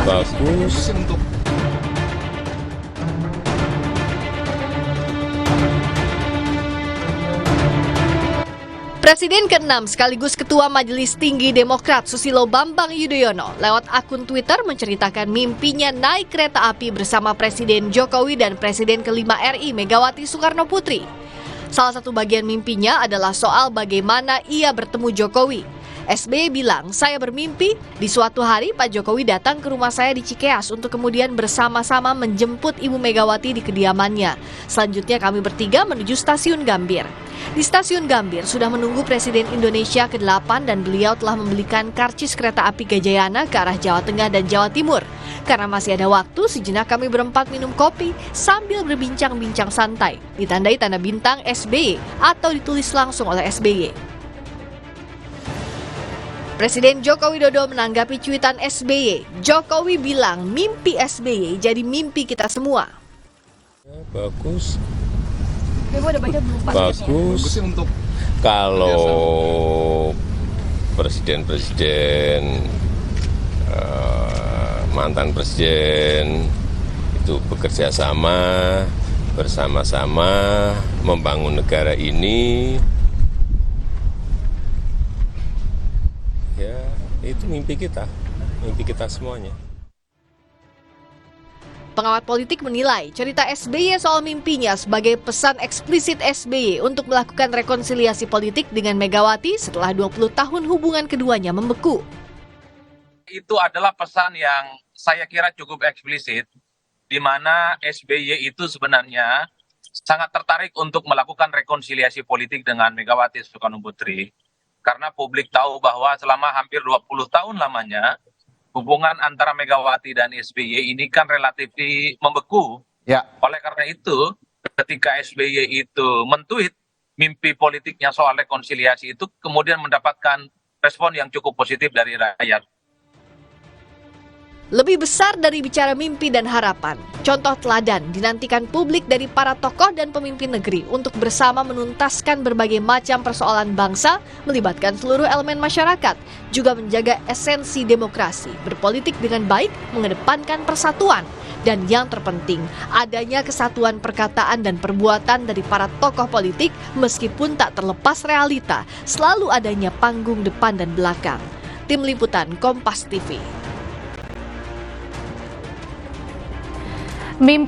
Bagus. Presiden ke-6 sekaligus Ketua Majelis Tinggi Demokrat Susilo Bambang Yudhoyono lewat akun Twitter menceritakan mimpinya naik kereta api bersama Presiden Jokowi dan Presiden ke-5 RI Megawati Soekarno Putri. Salah satu bagian mimpinya adalah soal bagaimana ia bertemu Jokowi. SBY bilang, saya bermimpi di suatu hari Pak Jokowi datang ke rumah saya di Cikeas untuk kemudian bersama-sama menjemput Ibu Megawati di kediamannya. Selanjutnya kami bertiga menuju stasiun Gambir. Di stasiun Gambir sudah menunggu Presiden Indonesia ke-8 dan beliau telah membelikan karcis kereta api Gajayana ke arah Jawa Tengah dan Jawa Timur. Karena masih ada waktu, sejenak kami berempat minum kopi sambil berbincang-bincang santai. Ditandai tanda bintang SBY atau ditulis langsung oleh SBY. Presiden Joko Widodo menanggapi cuitan SBY. Jokowi bilang mimpi SBY jadi mimpi kita semua. Bagus. Udah baca belum, Pak? Bagus. Untuk Kalau presiden-presiden, mantan presiden itu bekerja sama, bersama-sama membangun negara ini, ya itu mimpi kita semuanya. Pengamat politik menilai cerita SBY soal mimpinya sebagai pesan eksplisit SBY untuk melakukan rekonsiliasi politik dengan Megawati setelah 20 tahun hubungan keduanya membeku. itu adalah pesan yang saya kira cukup eksplisit, di mana SBY itu sebenarnya sangat tertarik untuk melakukan rekonsiliasi politik dengan Megawati Soekarno Putri. Karena publik tahu bahwa selama hampir 20 tahun lamanya, hubungan antara Megawati dan SBY ini kan relatif membeku. Ya. Oleh karena itu, ketika SBY itu mentweet mimpi politiknya soal rekonsiliasi itu kemudian mendapatkan respon yang cukup positif dari rakyat. Lebih besar dari bicara mimpi dan harapan, contoh teladan dinantikan publik dari para tokoh dan pemimpin negeri untuk bersama menuntaskan berbagai macam persoalan bangsa, melibatkan seluruh elemen masyarakat, juga menjaga esensi demokrasi, berpolitik dengan baik, mengedepankan persatuan, dan yang terpenting, adanya kesatuan perkataan dan perbuatan dari para tokoh politik meskipun tak terlepas realita, selalu adanya panggung depan dan belakang. Tim Liputan Kompas TV. Mimpi